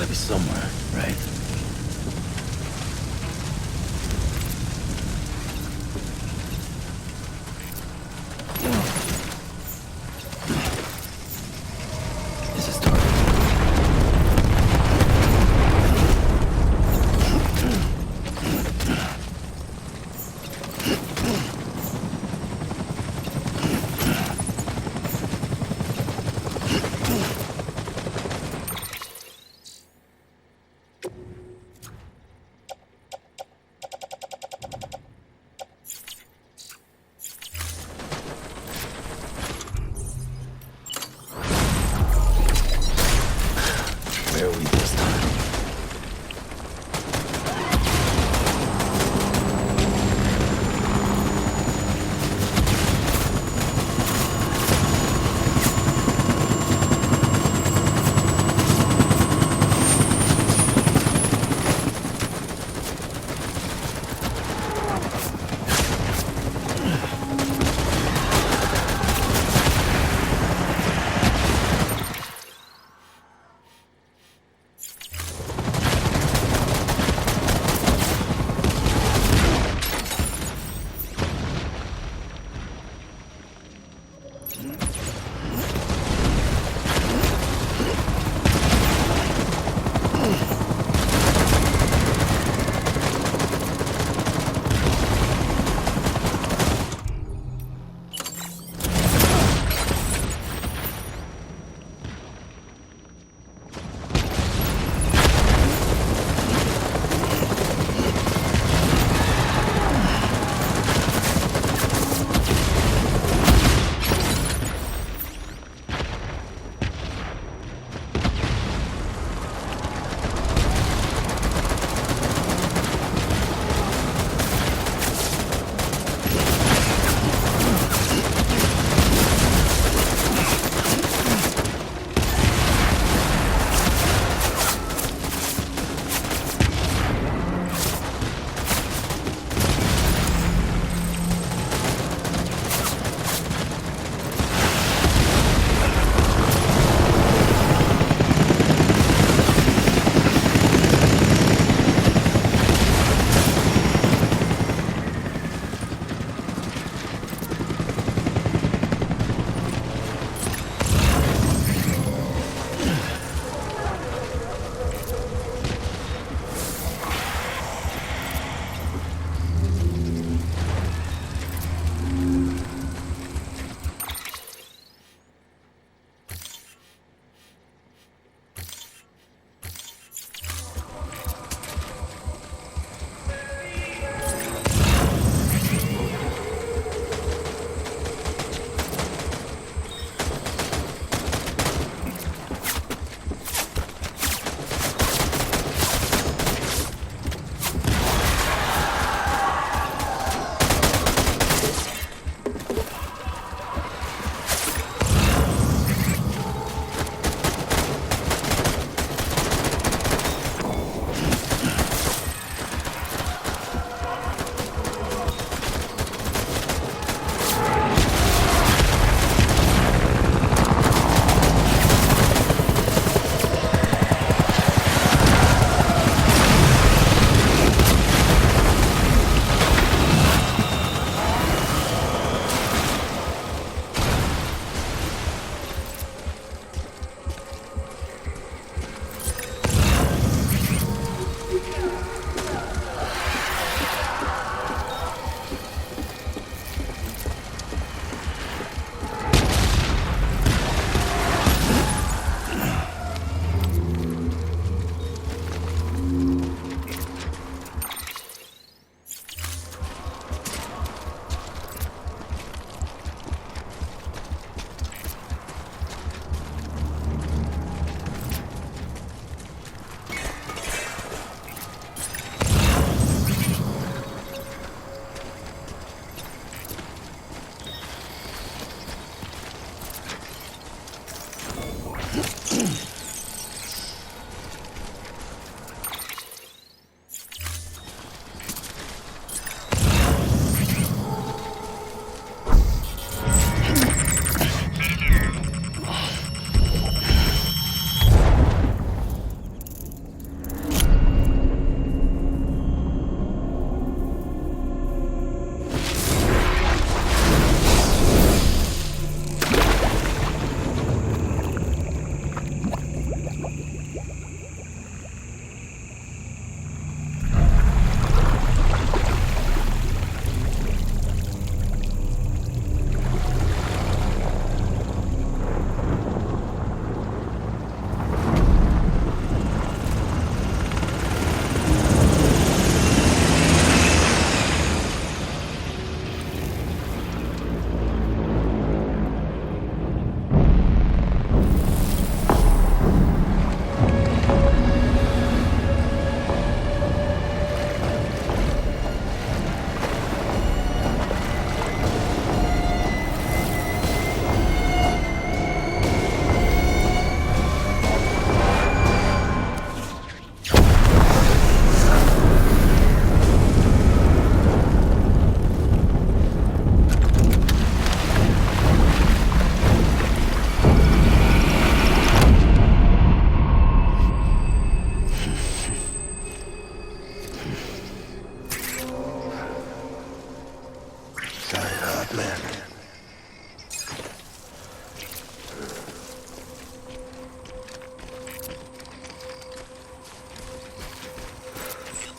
gotta be somewhere, right? This is dark.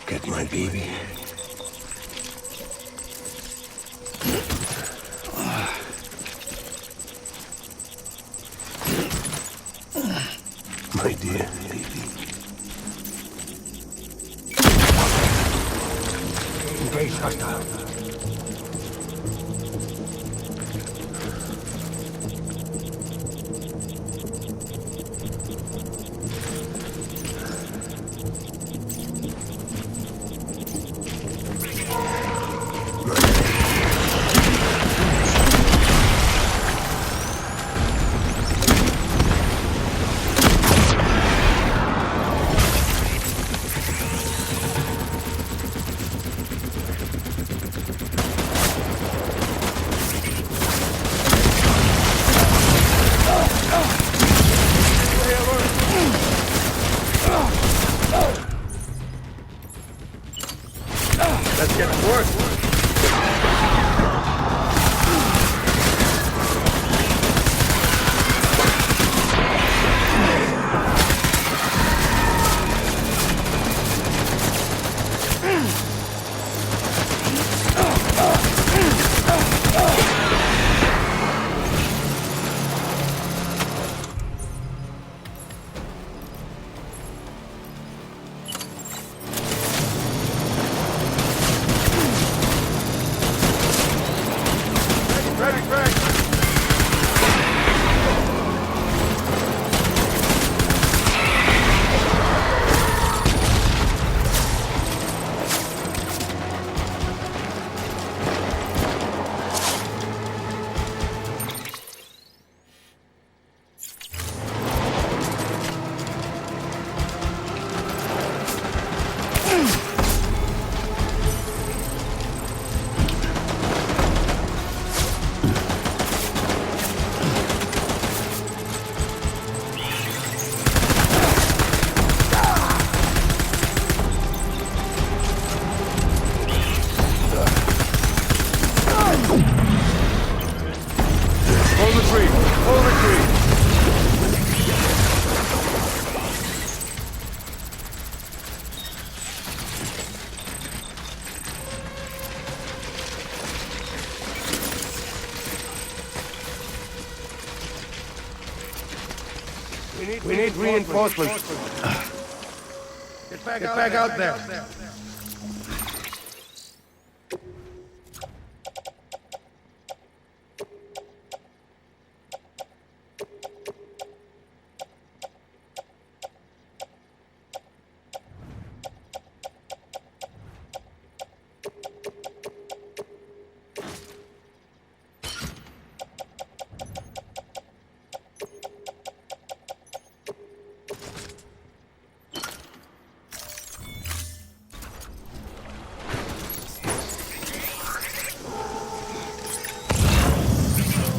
Get my baby. My dear baby. Engage hostile. That's getting worse. We need reinforcements. Get back out there.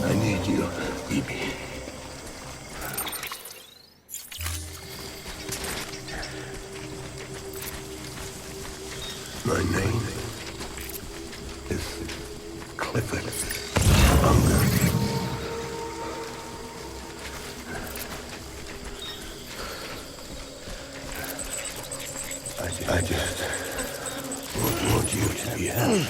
I need you, baby. My name is Clifford Unger. I just want you to be happy.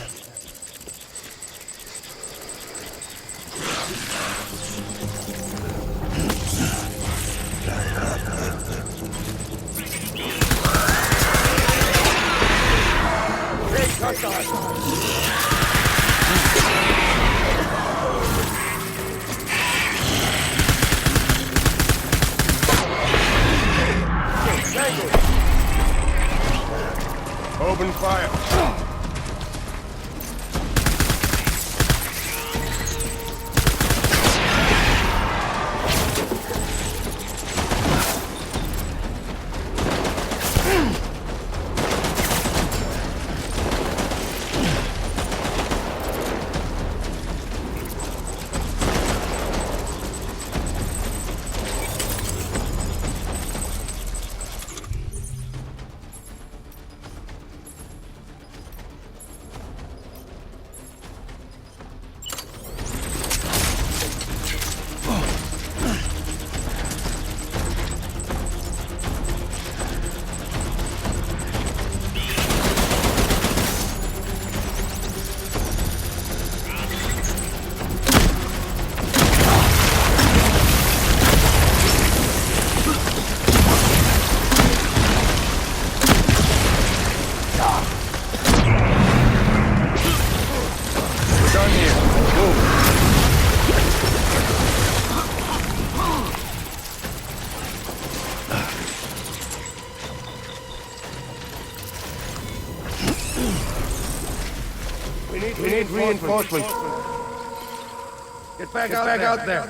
Open fire. We need reinforcements. Get back out there.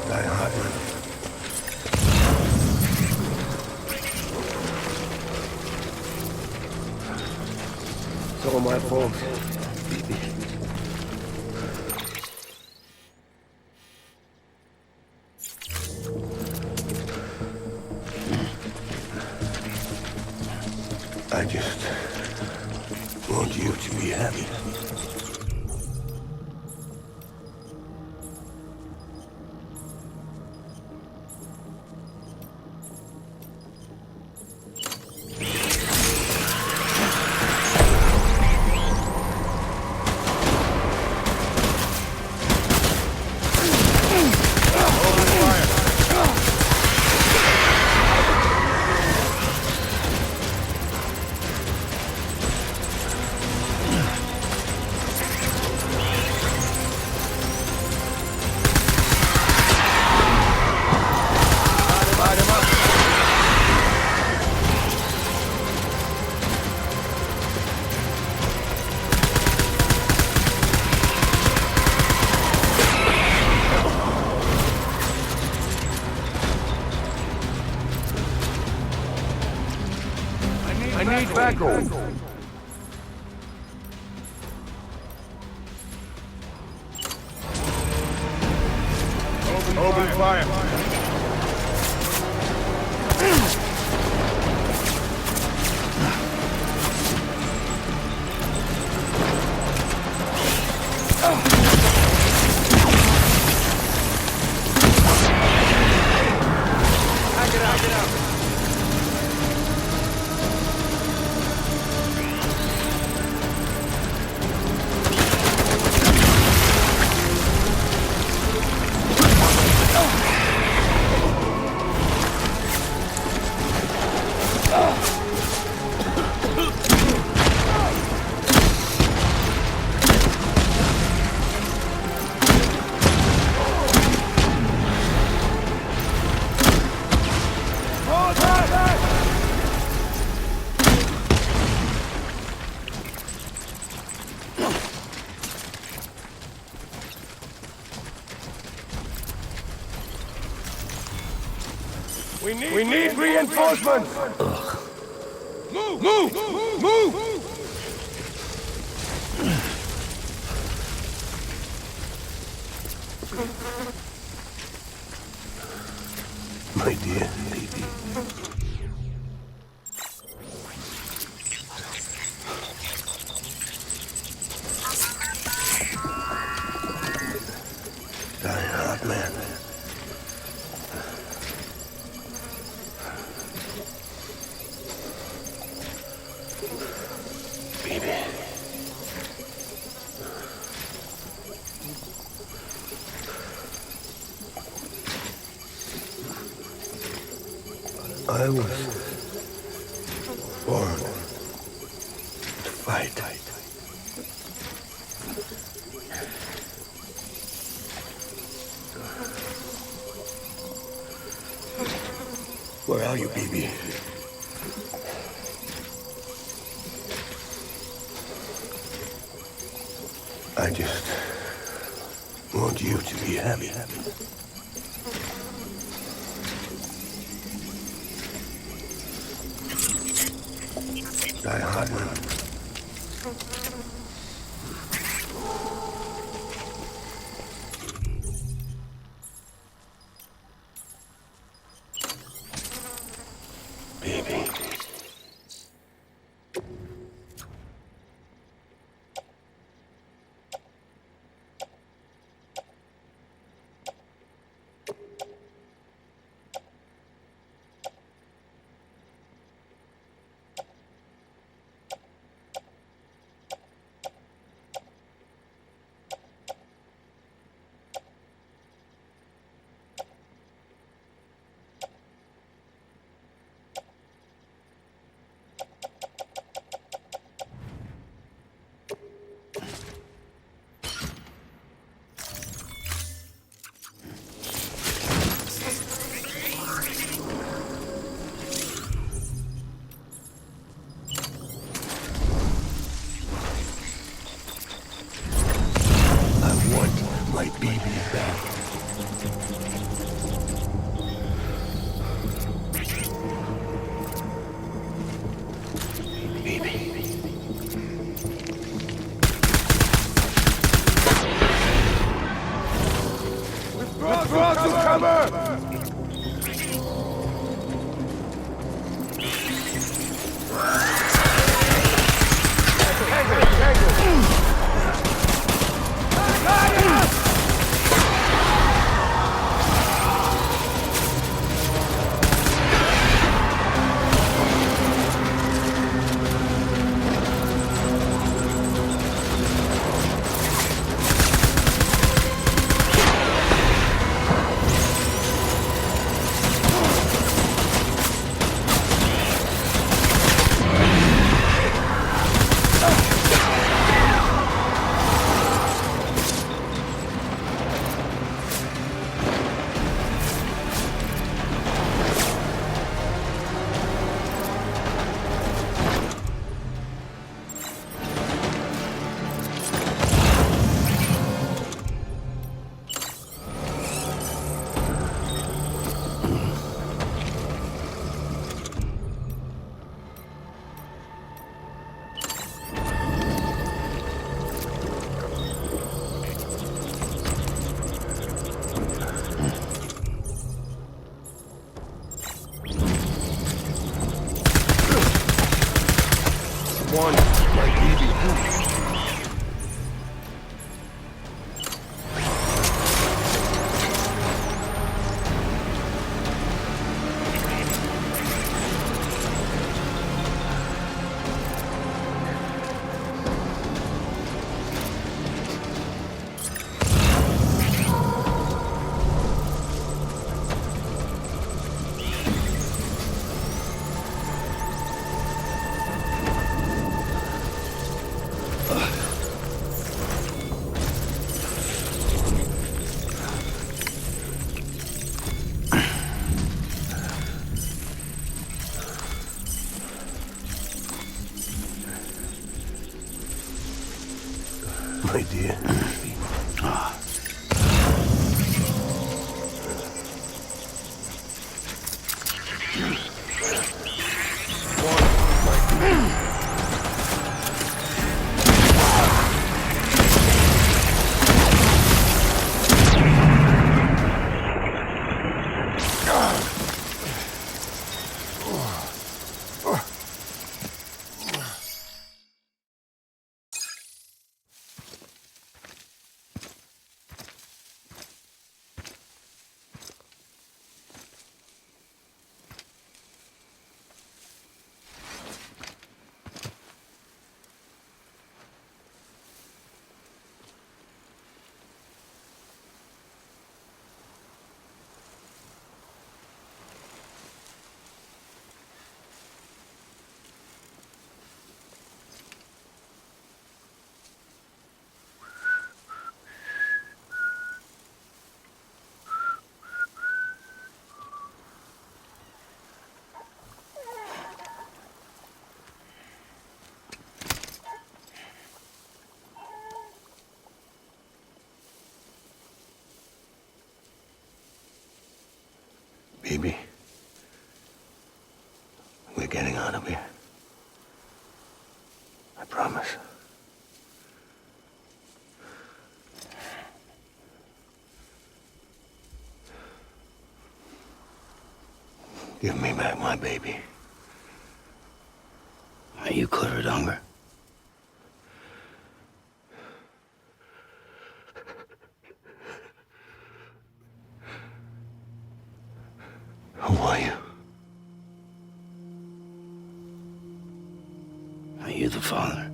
Die hard, man. It's all my fault. I just want you to be happy. I need backup. Open fire. Get out. We need reinforcements! Ugh. Move! My dear baby. Die hard, man. Baby. I was born to fight. Where are you, baby? I just want you to be happy. Die hard, man. Baby. to cover! One, my baby. My dear. Baby, we're getting out of here. I promise. Give me back my baby. Are you clear of hunger? Who are you? Are you the father?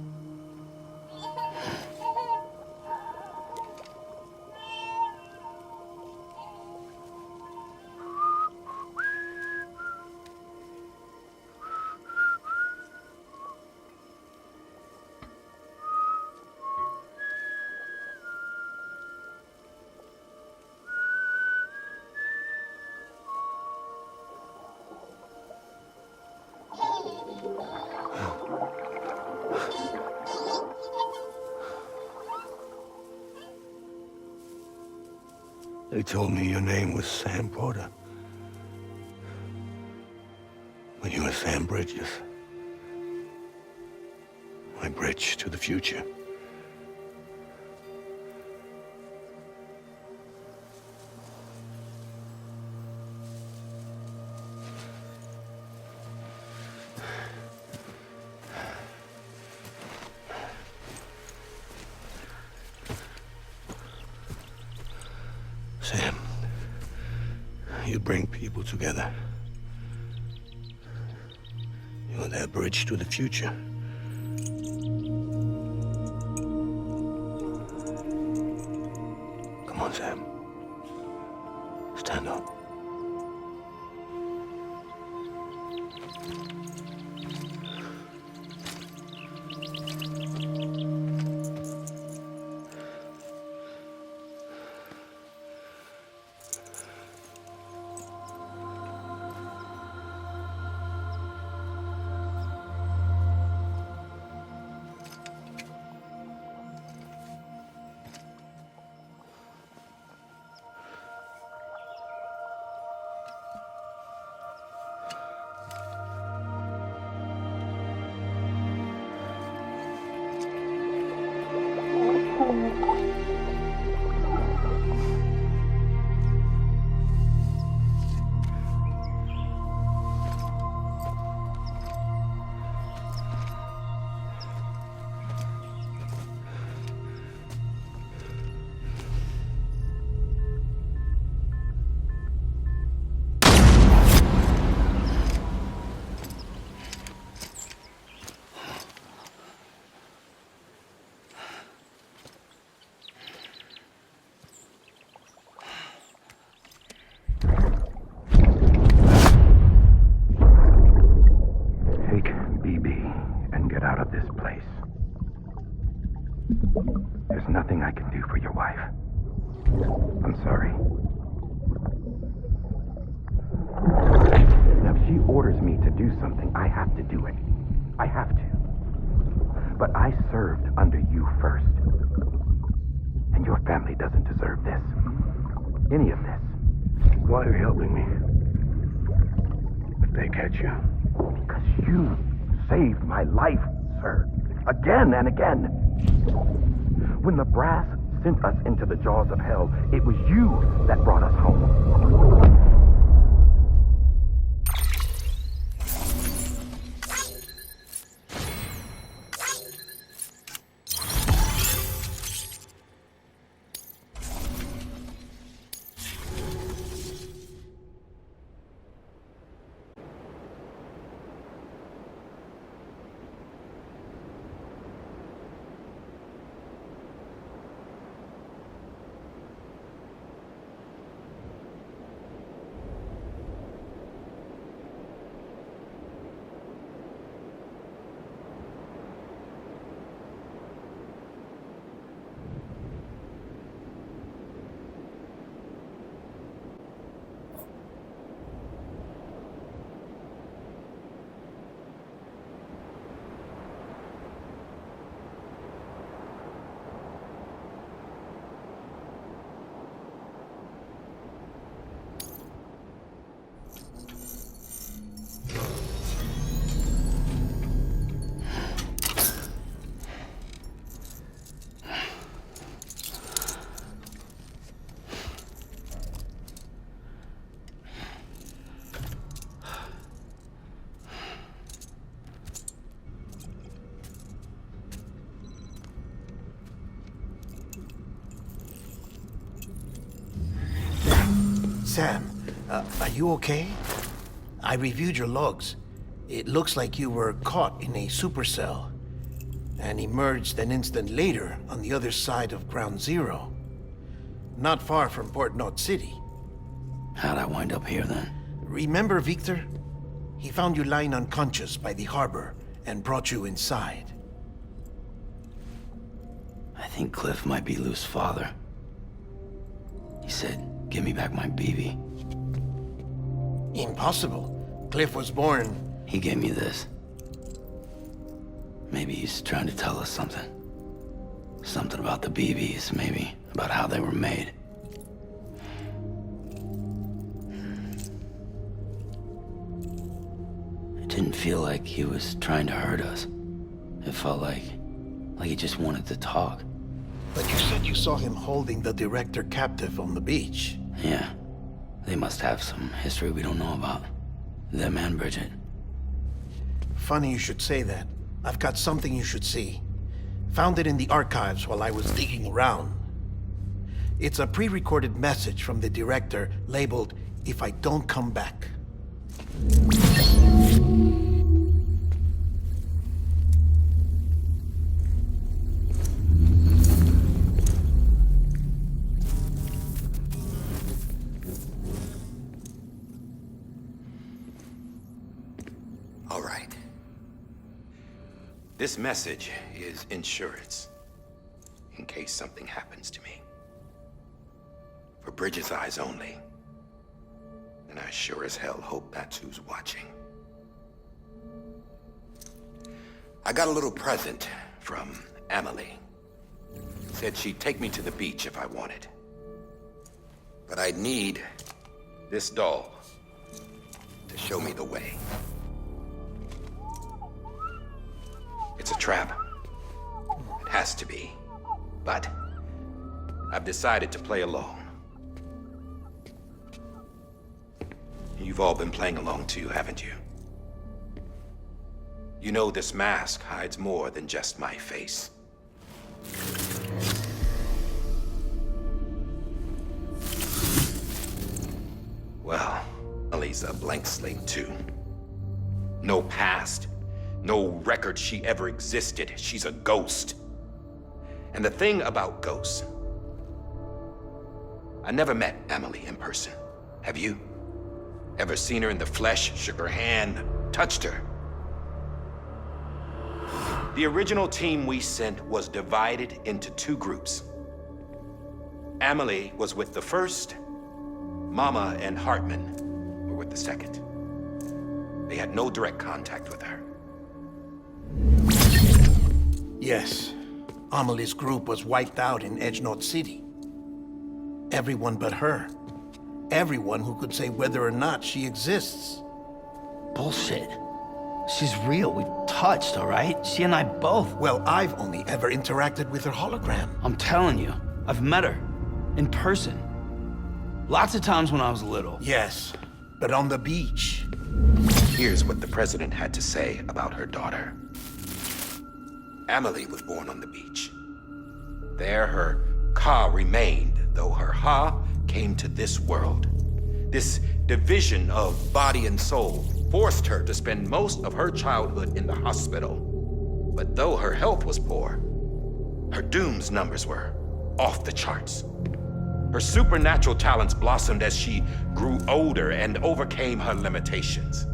They told me your name was Sam Porter. But you were Sam Bridges. My bridge to the future. You bring people together. You're their bridge to the future. Come on, Sam. Stand up. There's nothing I can do for your wife. I'm sorry. Now, if she orders me to do something, I have to do it. I have to. But I served under you first. And your family doesn't deserve this. Any of this. Why are you helping me? If they catch you. Because you saved my life, sir. Again and again. When the brass sent us into the jaws of hell, it was you that brought us home. Sam, are you okay? I reviewed your logs. It looks like you were caught in a supercell and emerged an instant later on the other side of Ground Zero. Not far from Port Knot City. How'd I wind up here then? Remember Victor? He found you lying unconscious by the harbor and brought you inside. I think Cliff might be Lou's father. He said, "Give me back my BB." Impossible. Cliff was born... He gave me this. Maybe he's trying to tell us something. Something about the BBs, maybe. About how they were made. It didn't feel like he was trying to hurt us. It felt like he just wanted to talk. But you said you saw him holding the director captive on the beach. Yeah. They must have some history we don't know about. Them and Bridget. Funny you should say that. I've got something you should see. Found it in the archives while I was digging around. It's a pre-recorded message from the director labeled if I don't come back. All right. This message is insurance, in case something happens to me. For Bridget's eyes only. And I sure as hell hope that's who's watching. I got a little present from Emily. Said she'd take me to the beach if I wanted. But I'd need this doll to show me the way. It's a trap. It has to be. But I've decided to play along. You've all been playing along too, haven't you? You know this mask hides more than just my face. Well, Emily's a blank slate too. No past, no record she ever existed. She's a ghost. And the thing about ghosts, I never met Emily in person. Have you? Ever seen her in the flesh, shook her hand, touched her? The original team we sent was divided into two groups. Emily was with the first. Mama and Hartman were with the second. They had no direct contact with her. Yes, Amelie's group was wiped out in Edgenorth City. Everyone but her. Everyone who could say whether or not she exists. Bullshit. She's real. We've touched, all right? She and I both. Well, I've only ever interacted with her hologram. I'm telling you, I've met her. In person. Lots of times when I was little. Yes, but on the beach. Here's what the president had to say about her daughter. Emily was born on the beach. There her Ka remained, though her Ha came to this world. This division of body and soul forced her to spend most of her childhood in the hospital. But though her health was poor, her dooms numbers were off the charts. Her supernatural talents blossomed as she grew older and overcame her limitations.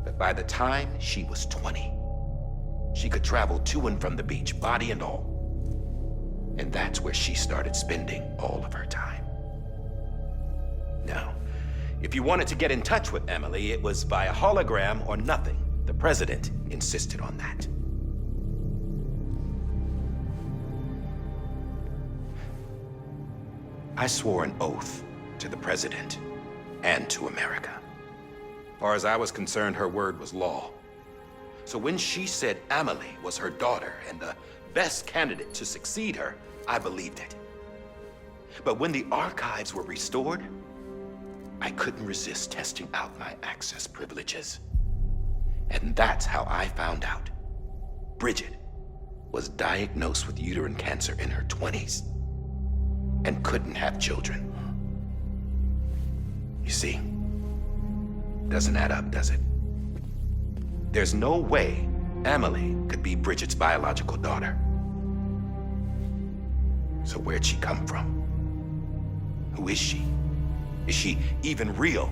But by the time she was 20, she could travel to and from the beach, body and all. And that's where she started spending all of her time. Now, if you wanted to get in touch with Emily, it was via hologram or nothing. The president insisted on that. I swore an oath to the president and to America. As far as I was concerned, her word was law. So when she said Emily was her daughter and the best candidate to succeed her, I believed it. But when the archives were restored, I couldn't resist testing out my access privileges. And that's how I found out Bridget was diagnosed with uterine cancer in her 20s and couldn't have children. You see, doesn't add up, does it? There's no way Emily could be Bridget's biological daughter. So where'd she come from? Who is she? Is she even real?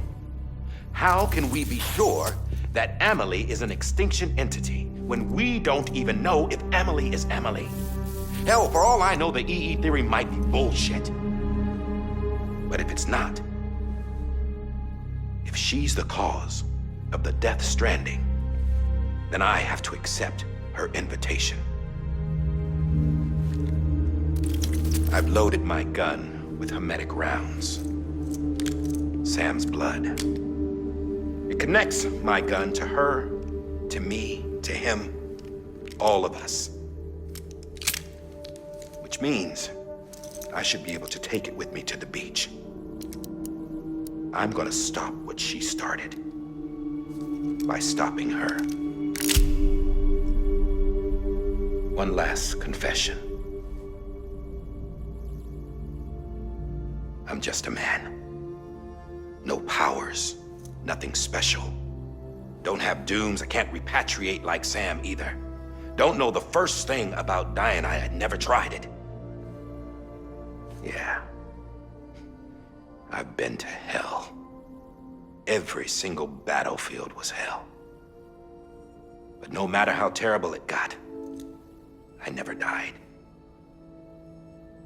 How can we be sure that Emily is an extinction entity when we don't even know if Emily is Emily? Hell, for all I know, the EE theory might be bullshit. But if it's not, if she's the cause of the death stranding, then I have to accept her invitation. I've loaded my gun with hermetic rounds. Sam's blood. It connects my gun to her, to me, to him, all of us. Which means I should be able to take it with me to the beach. I'm gonna stop what she started by stopping her. One last confession. I'm just a man. No powers. Nothing special. Don't have dooms. I can't repatriate like Sam either. Don't know the first thing about dying. I had never tried it. Yeah. I've been to hell. Every single battlefield was hell. But no matter how terrible it got, I never died.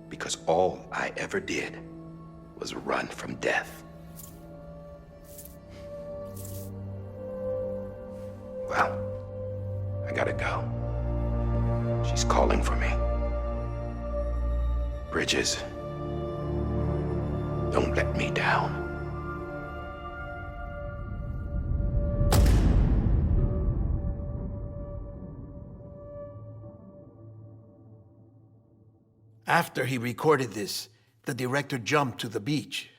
Because all I ever did was run from death. Well, I gotta go. She's calling for me. Bridges, don't let me down. After he recorded this, the director jumped to the beach.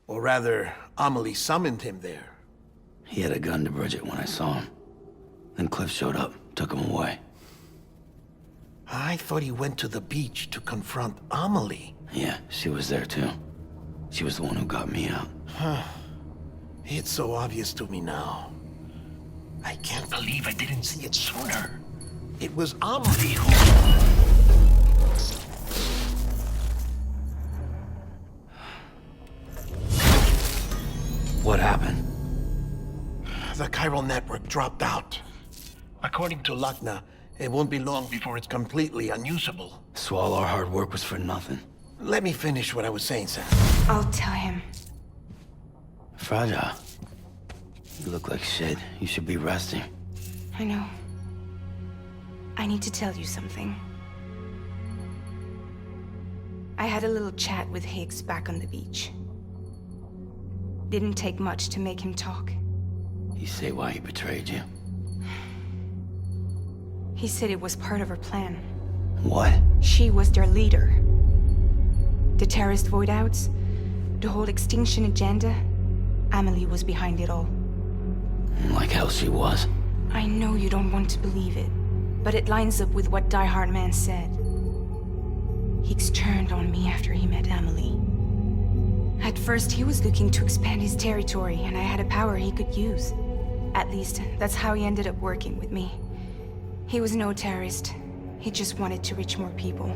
Or rather, Amelie summoned him there. He had a gun to Bridget when I saw him. Then Cliff showed up, took him away. I thought he went to the beach to confront Amelie. Yeah, she was there too. She was the one who got me out. It's so obvious to me now. I can't believe I didn't see it sooner. It was Amelie who... What happened? The chiral network dropped out. According to Lakna, it won't be long before it's completely unusable. So all our hard work was for nothing. Let me finish what I was saying, Sam. I'll tell him. Fragile. You look like shit. You should be resting. I know. I need to tell you something. I had a little chat with Higgs back on the beach. Didn't take much to make him talk. You say why he betrayed you? He said it was part of her plan. What? She was their leader. The terrorist void-outs, the whole extinction agenda, Amelie was behind it all. Like hell she was. I know you don't want to believe it, but it lines up with what Die Hard Man said. Higgs turned on me after he met Amelie. At first, he was looking to expand his territory, and I had a power he could use. At least, that's how he ended up working with me. He was no terrorist. He just wanted to reach more people.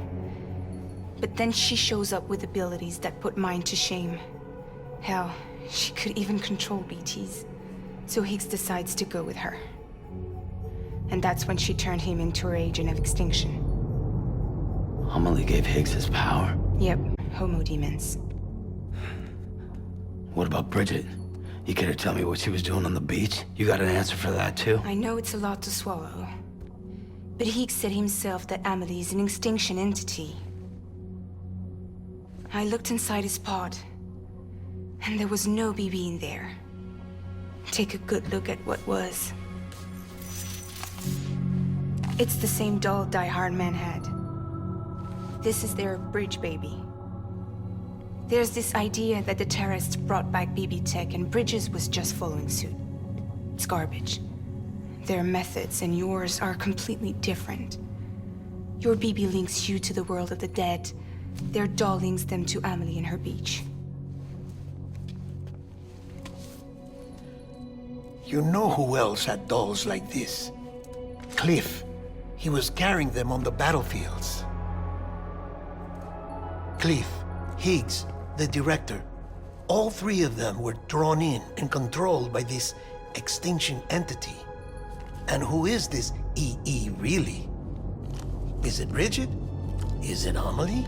But then she shows up with abilities that put mine to shame. Hell, she could even control BTs. So Higgs decides to go with her. And that's when she turned him into her agent of extinction. Amelie gave Higgs his power. Yep, homo demons. What about Bridget? You care to tell me what she was doing on the beach? You got an answer for that too? I know it's a lot to swallow. But Higgs said himself that Amelie is an extinction entity. I looked inside his pod, and there was no BB in there. Take a good look at what was. It's the same doll Die Hard Man had. This is their bridge baby. There's this idea that the terrorists brought back BB tech and Bridges was just following suit. It's garbage. Their methods and yours are completely different. Your BB links you to the world of the dead. Their doll links them to Amelie and her beach. You know who else had dolls like this? Cliff. He was carrying them on the battlefields. Cliff, Higgs, the director. All three of them were drawn in and controlled by this extinction entity. And who is this EE really? Is it Bridget? Is it Amelie?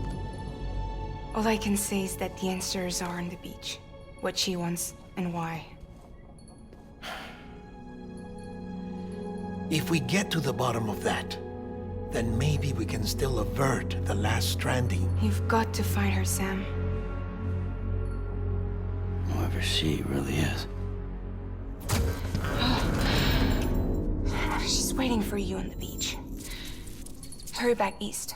All I can say is that the answers are on the beach. What she wants and why. If we get to the bottom of that, then maybe we can still avert the last stranding. You've got to find her, Sam. Whoever she really is. She's waiting for you on the beach. Hurry back east.